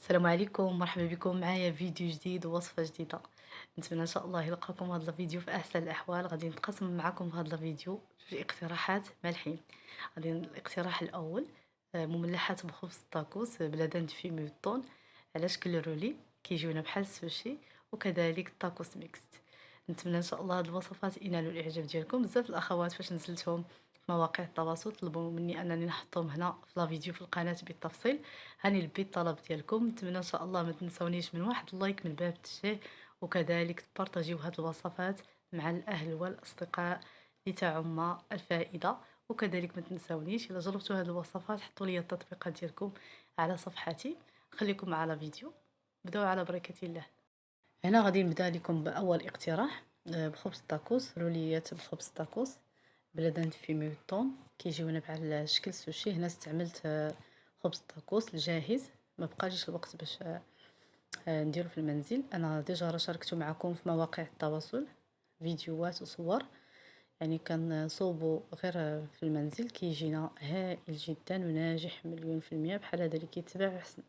السلام عليكم، مرحبا بكم معايا فيديو جديد ووصفة جديدة. نتمنى ان شاء الله يلقاكم هذا الفيديو في احسن الاحوال. غادي نتقاسم معكم في هذا الفيديو جوج اقتراحات مالحين. الاقتراح الاول مملحات بخبز الطاكوس بلا دان فيمي والطون على شكل رولي كيجيونا بحال السوشي، وكذلك الطاكوس ميكست. نتمنى ان شاء الله هاد الوصفات ينالوا الاعجاب ديالكم. بزاف الاخوات فاش نزلتهم في مواقع التواصل طلبوا مني انني نحطهم هنا في لا فيديو في القناه بالتفصيل. هاني لبيت الطلب ديالكم. نتمنى ان شاء الله ما تنسونيش من واحد اللايك من باب التشجيع، وكذلك تبارطاجيو هاد الوصفات مع الاهل والاصدقاء لتعم الفائده. وكذلك ما تنسونيش الا جربتوا هاد الوصفات حطوا لي التطبيقات ديالكم على صفحتي. خليكم على فيديو، بداو على بركه الله. هنا غادي نبدا لكم باول اقتراح بخبز الطاكوس، روليات بخبز الطاكوس بلا دان فيمي والثوم كيجيونا بحال شكل السوشي. هنا استعملت خبز الطاكوس الجاهز، ما بقاليش الوقت باش نديرو في المنزل. انا ديجا راه شاركته معكم في مواقع التواصل فيديوهات وصور، يعني كنصوبو غير في المنزل كيجينا هائل جدا وناجح مليون في المية بحال هذا اللي كيتباع احسن.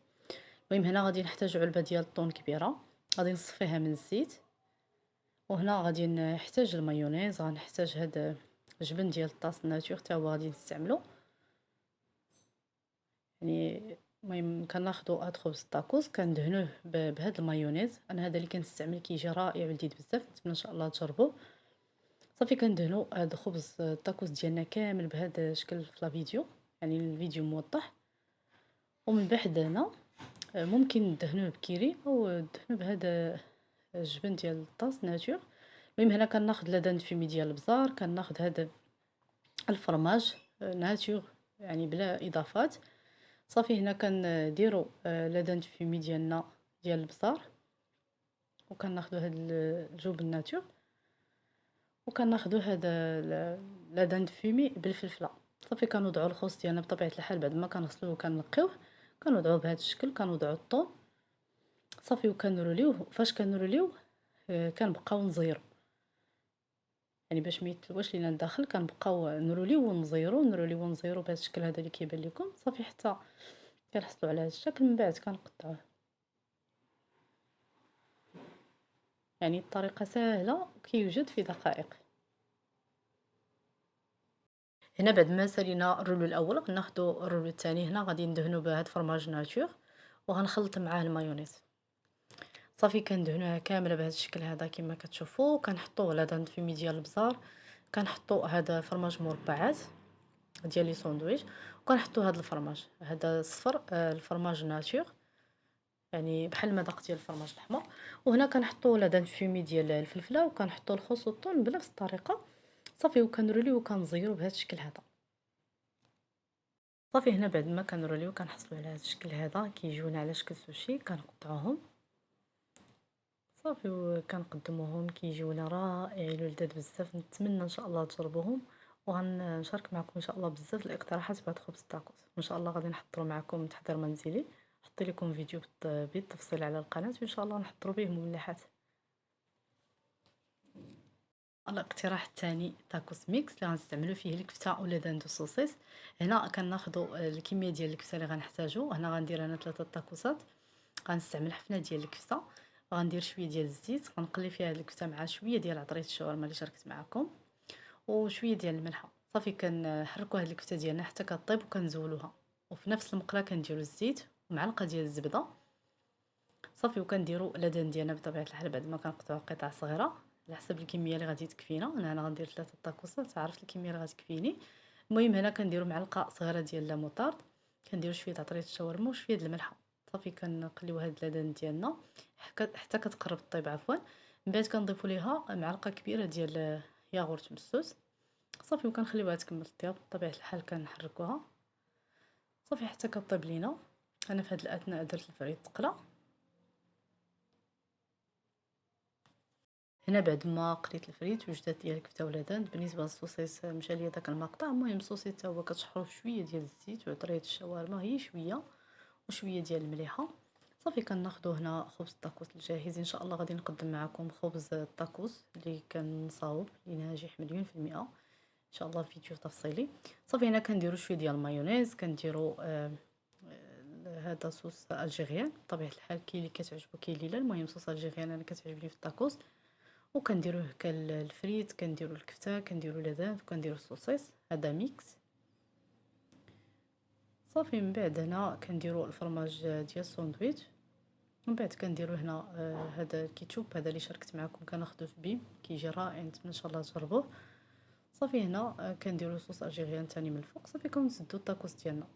المهم هنا غادي نحتاجو علبه ديال الطون كبيره، غادي نصفيها من الزيت. وهنا غادي نحتاج المايونيز، غنحتاج هاد الجبن ديال الطاس ناتور حتى هو غادي نستعملو. يعني المهم كناخدو هاد خبز الطاكوس كندهنوه بهاد المايونيز. انا هذا اللي كنستعمل كيجي رائع ولذيذ بزاف، نتمنى ان شاء الله تجربوه. صافي كندهنو هاد خبز الطاكوس ديالنا كامل بهذا الشكل في لا فيديو، يعني الفيديو موضح. ومن بعد هنا ممكن ندهنوه بكيري او ندهنوه بهذا الجبن ديال الطاس ناتور. المهم هنا كناخذ لدان فيمي ديال البزار، كناخذ هذا الفرماج ناتور يعني بلا اضافات. صافي هنا كنديروا لدان فيمي ديالنا ديال البزار، وكناخذوا هذا الجبن ناتور، وكناخذوا هذا لدان فيمي بالفلفله. صافي كنوضعوا الخوص ديالنا بطبيعه الحال بعد ما كنغسلوه وكنقيوه، كنوضعوه بهذا الشكل. كنوضعوا الطون صافي وكنروليوه. فاش كنروليوه كنبقاو نزيرو، يعني باش ما يتلواش لينا الداخل كنبقاو نروليو ونزيرو نروليو ونزيرو بهذا الشكل هذا اللي كيبان لكم. صافي حتى كنحصلوا على هذا الشكل، من بعد كنقطعوه. يعني الطريقه سهله وكيوجد في دقائق. هنا بعد ما سالينا الرولو الاول غناخذوا الرولو الثاني. هنا غادي ندهنوا بهذا فرماج ناتور وغنخلط معاه المايونيز. صافي كندهنوها كامله بهذا الشكل هذا كما كتشوفوا. كنحطوه على داند فيمي ديال البزار، كنحطوا هذا فرماج مربعات ديال لي ساندويتش، وكنحطوا هذا الفرماج هذا الصفر الفرماج ناتور، يعني بحال المذاق ديال الفرماج الاحمر. وهنا كنحطوا لا دان فيمي ديال الفلفله، وكنحطوا الخس والثوم بنفس الطريقه. صافي وكنروليو وكنزيرو بهذا الشكل هذا. صافي هنا بعد ما كنروليو كنحصلوا على هذا الشكل هذا كيجيونا على شكل سوشي. كنقطعوهم صافي وكنقدموهم كيجيونا رائعين ولذاذ بزاف. نتمنى ان شاء الله تجربوهم، وغنشارك معكم ان شاء الله بزاف الاقتراحات بعد خبز الطاكوس. وان شاء الله غادي نحضروا معكم تحضير منزلي، نحط لكم فيديو بالتفصيل على القناه، وان شاء الله نحضروا به مملحات. الاقتراح الثاني تاكوس ميكس اللي غنستعملوا فيه الكفته ولا داندو سوسيس. هنا كناخذوا الكميه ديال الكفته اللي غنحتاجو. هنا غندير انا 3 طاكوسات، غنستعمل حفنه ديال الكفته، غندير شويه ديال الزيت، غنقلي فيها هاد الكفته مع شويه ديال عطريه الشاورما اللي شاركت معكم، وشويه ديال الملحه. صافي كنحركوا هاد الكفته ديالنا حتى كطيب وكنزولوها. وفي نفس المقله كنديروا الزيت ومعلقه ديال الزبده. صافي وكنديروا لدان ديالنا بطبيعه الحال بعد ما كنقطعوا قطع صغيره على حسب الكميه اللي غادي تكفينا. انا غندير 3 طاكوسات، عرفت الكميه اللي غتكفيني. المهم هنا كنديروا معلقه صغيره ديال لا كنديروا شويه عطريه الشاورما وشويه ديال الملحه. صافي كنقليو هاد اللدان ديالنا حتى كتقرب طيب عفوا. من بعد كنضيفوا ليها معلقه كبيره ديال ياغورت مسوس. صافي وكنخليوها تكمل الطياب بطبيعه الحال. كنحركوها صافي حتى كطيب لينا. انا في هاد الاثناء درت الفريت تقلى. هنا بعد ما قليت الفريت وجدات ديال الكفته ولدان. بالنسبه للصوصيص مشى ليا داك المقطع. المهم الصوصيص حتى هو كتشحرو شويه ديال الزيت وعطريه الشاورما هي شويه، وشويه ديال المليحه. صافي كناخذوا هنا خبز الطاكوس الجاهز. ان شاء الله غادي نقدم معكم خبز الطاكوس اللي كنصاوب اللي ناجح مليون في المئة ان شاء الله في فيديو تفصيلي. صافي هنا كنديروا شويه ديال المايونيز، كنديروا هذا صوص الجيريان بطبيعه الحال، كاين اللي كتعجبو كاين اللي لا. المهم صوص الجيريان انا كتعجبني في الطاكوس، وكنديروه كالفريت، كنديرو الكفته، كنديرو لذاذ، وكنديرو السوسيس. هذا ميكس صافي. من بعد هنا كنديرو الفرماج ديال الساندويتش. من بعد كنديرو هنا هذا الكيتشوب، هذا اللي شاركت معكم كناخذو في بيم، كيجي رائع. نتمنى ان شاء الله تجربوه. صافي هنا كنديرو صوص الجيريان ثاني من الفوق. صافي كنسدو الطاكوس ديالنا.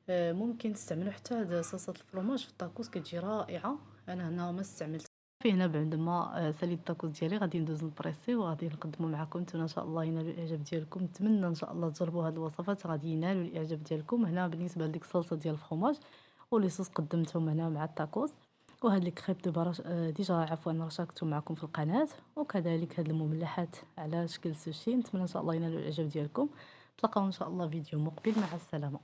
ممكن تستعملوا حتى هاد صلصه الفرماج في الطاكوس، كتجي رائعه. انا هنا ما استعملت. في هنا بعد ما ساليت الطاكوس ديالي غادي ندوز نبريسي وغادي نقدمو معكم. نتمنى ان شاء الله ينالوا الاعجاب ديالكم. نتمنى ان شاء الله تجربوا هاد الوصفات غادي ينالوا الاعجاب ديالكم. هنا بالنسبه لديك الصلصه ديال الفرماج ولي صوص قدمتهم هنا مع الطاكوس. وهاد لي كريب دو براش ديجا عفوا رشاكتهم معكم في القناه. وكذلك هاد المملحات على شكل سوشي. نتمنى ان شاء الله ينالوا الاعجاب ديالكم. تلقاو ان شاء الله فيديو مقبل. مع السلامه.